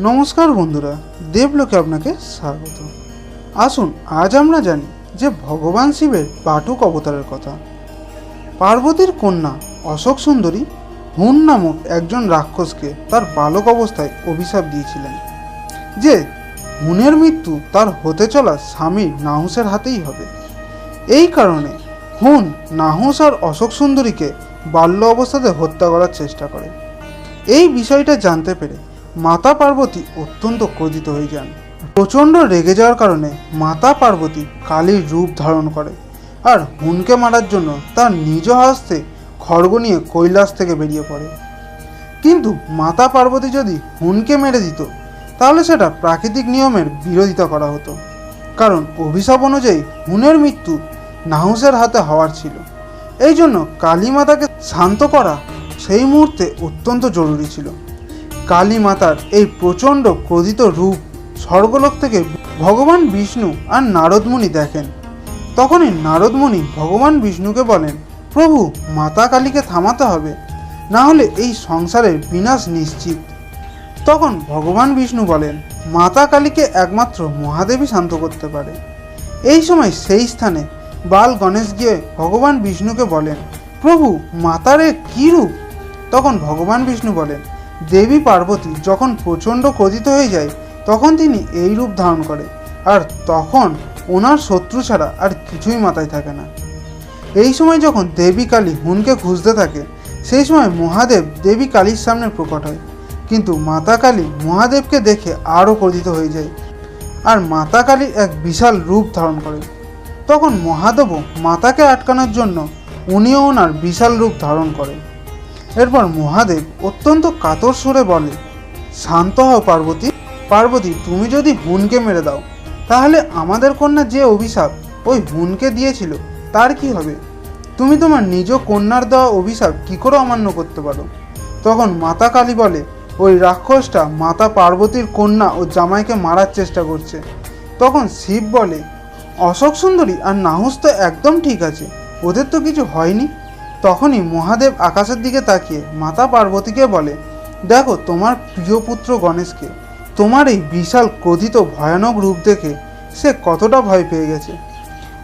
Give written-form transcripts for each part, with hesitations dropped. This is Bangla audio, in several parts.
নমস্কার বন্ধুরা, দেবলোকে আপনাকে স্বাগত। আসুন আজ আমরা জানি যে ভগবান শিবের বাটুক অবতারের কথা। পার্বতীর কন্যা অশোক সুন্দরী হুন নামক একজন রাক্ষসকে তার বালক অবস্থায় অভিশাপ দিয়েছিলেন যে হুনের মৃত্যু তার হতে চলা স্বামী নাহুসের হাতেই হবে। এই কারণে হুন নাহুস আর অশোক সুন্দরীকে বাল্য অবস্থাতে হত্যা করার চেষ্টা করে। এই বিষয়টা জানতে পেরে মাতা পার্বতী অত্যন্ত ক্রোধিত হয়ে যান। প্রচণ্ড রেগে যাওয়ার কারণে মাতা পার্বতী কালীর রূপ ধারণ করে আর হুনকে মারার জন্য তার নিজ হস্তে খড়গ নিয়ে কৈলাস থেকে বেরিয়ে পড়ে। কিন্তু মাতা পার্বতী যদি হুনকে মেরে দিত তাহলে সেটা প্রাকৃতিক নিয়মের বিরোধিতা করা হতো, কারণ অভিশাপ অনুযায়ী হুনের মৃত্যু নাহুসের হাতে হওয়ার ছিল। এই জন্য কালী মাতাকে শান্ত করা সেই মুহূর্তে অত্যন্ত জরুরি ছিল। কালী মাতার এই প্রচণ্ড ক্রোধিত রূপ স্বর্গলোক থেকে ভগবান বিষ্ণু আর নারদমুনি দেখেন। তখনই নারদমুনি ভগবান বিষ্ণুকে বলেন, প্রভু, মাতা কালীকে থামাতে হবে, না হলে এই সংসারের বিনাশ নিশ্চিত। তখন ভগবান বিষ্ণু বলেন, মাতা কালীকে একমাত্র মহাদেবী শান্ত করতে পারে। এই সময় সেই স্থানে বাল গণেশ গিয়ে ভগবান বিষ্ণুকে বলেন, প্রভু, মাতার কী রূপ? তখন ভগবান বিষ্ণু বলেন, দেবী পার্বতী যখন প্রচণ্ড ক্রোধিত হয়ে যায় তখন তিনি এই রূপ ধারণ করে, আর তখন ওনার শত্রু ছাড়া আর কিছুই মাথায় থাকে না। এই সময় যখন দেবী কালী হুনকে খুঁজতে থাকে সেই সময় মহাদেব দেবী কালীর সামনে প্রকট হয়, কিন্তু মাতা কালী মহাদেবকে দেখে আরও ক্রোধিত হয়ে যায় আর মাতা কালীর এক বিশাল রূপ ধারণ করে। তখন মহাদেবও মাতাকে আটকানোর জন্য উনিও ওনার বিশাল রূপ ধারণ করে। এরপর মহাদেব অত্যন্ত কাতর সুরে বলে, শান্ত হও পার্বতী। পার্বতী, তুমি যদি হুনকে মেরে দাও তাহলে আমাদের কন্যা যে অভিশাপ ওই হুনকে দিয়েছিল তার কি হবে? তুমি তোমার নিজ কন্যার দেওয়া অভিশাপ কী করে অমান্য করতে পারো? তখন মাতা কালী বলে, ওই রাক্ষসটা মাতা পার্বতীর কন্যা ও জামাইকে মারার চেষ্টা করছে। তখন শিব বলে, অশোক সুন্দরী আর নাহুস তো একদম ঠিক আছে, ওদের তো কিছু হয়নি। তখনই মহাদেব আকাশের দিকে তাকিয়ে মাতা পার্বতীকে বলে, দেখো তোমার প্রিয় পুত্র গণেশকে। তোমার এই বিশাল ক্রোধিত ভয়ানক রূপ দেখে সে কতটা ভয় পেয়ে গেছে।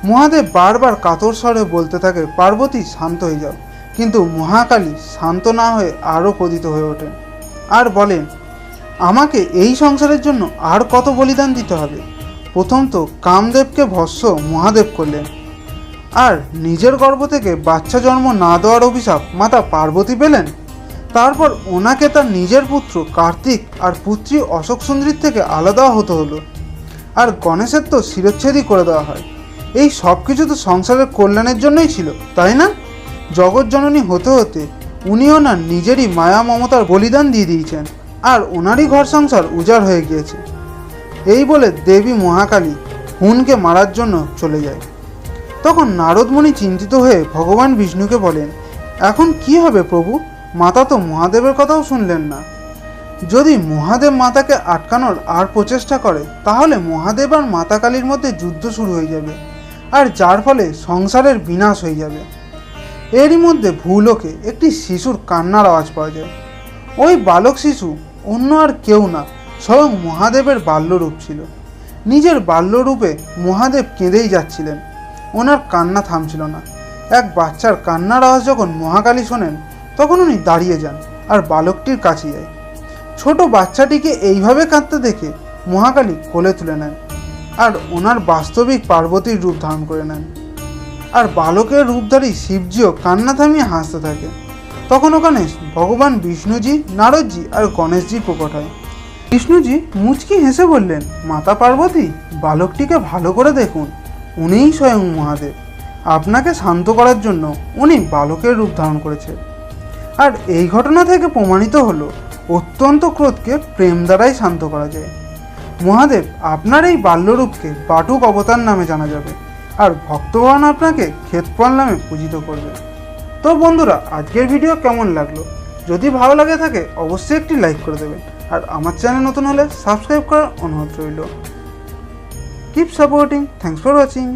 মহাদেব বারবার কাতর স্বরে বলতে থাকে, পার্বতী, শান্ত হয়ে যাও। কিন্তু মহাকালী শান্ত না হয়ে আরও ক্রোধিত হয়ে ওঠেন আর বলেন, আমাকে এই সংসারের জন্য আর কত বলিদান দিতে হবে? প্রথম তো কামদেবকে ভস্ম মহাদেব করলেন, আর নিজের গর্ভ থেকে বাচ্চা জন্ম না দেওয়ার অভিশাপ মাতা পার্বতী পেলেন। তারপর ওনাকে তার নিজের পুত্র কার্তিক আর পুত্রী অশোক সুন্দরীর থেকে আলাদা হতে হলো, আর গণেশের তো শিরচ্ছেদই করে দেওয়া হয়। এই সব কিছু তো সংসারের কল্যাণের জন্যই ছিল, তাই না? জগৎ জননী হতে হতে উনি ওনার নিজেরই মায়া মমতার বলিদান দিয়ে দিয়েছেন, আর ওনারই ঘর সংসার উজাড় হয়ে গিয়েছে। এই বলে দেবী মহাকালী হুনকে মারার জন্য চলে যায়। তখন নারদমুনি চিন্তিত হয়ে ভগবান বিষ্ণুকে বলেন, এখন কি হবে প্রভু? মাতা তো মহাদেবের কথাও শুনলেন না। যদি মহাদেব মাতাকে আটকানোর আর প্রচেষ্টা করে তাহলে মহাদেব আর মাতা কালীর মধ্যে যুদ্ধ শুরু হয়ে যাবে, আর যার ফলে সংসারের বিনাশ হয়ে যাবে। এরই মধ্যে ভূলোকে একটি শিশুর কান্নার আওয়াজ পাওয়া যায়। ওই বালক শিশু অন্য আর কেউ না, স্বয়ং মহাদেবের বাল্যরূপ ছিল। নিজের বাল্যরূপে মহাদেব কেঁদেই যাচ্ছিলেন, ওনার কান্না থামছিল না। এক বাচ্চার কান্নার আওয়াজ যখন মহাকালী শোনেন তখন উনি দাঁড়িয়ে যান আর বালকটির কাছে যায়। ছোট বাচ্চাটিকে এইভাবে কাঁদতে দেখে মহাকালী কোলে তুলে নেন আর ওনার বাস্তবিক পার্বতীর রূপ ধারণ করে নেন। আর বালকের রূপধারী শিবজিও কান্না থামিয়ে হাসতে থাকে। তখন ওখানে ভগবান বিষ্ণুজি, নারদজি আর গণেশজি প্রকট হয়। বিষ্ণুজি মুচকি হেসে বললেন, মাতা পার্বতী, বালকটিকে ভালো করে দেখুন, উনিই স্বয়ং মহাদেব। আপনাকে শান্ত করার জন্য উনি বালকের রূপ ধারণ করেছেন। আর এই ঘটনা থেকে প্রমাণিত হলো অত্যন্ত ক্রোধকে প্রেম দ্বারাই শান্ত করা যায়। মহাদেব আপনার এই বাল্যরূপকে বাটুক অবতার নামে জানা যাবে, আর ভক্তগণ আপনাকে ক্ষেত্রপাল নামে পূজিত করবে। তো বন্ধুরা, আজকের ভিডিও কেমন লাগলো? যদি ভালো লাগে থাকে অবশ্যই একটি লাইক করে দেবেন, আর আমার চ্যানেল নতুন হলে সাবস্ক্রাইব করার অনুরোধ রইল। Keep supporting. Thanks for watching.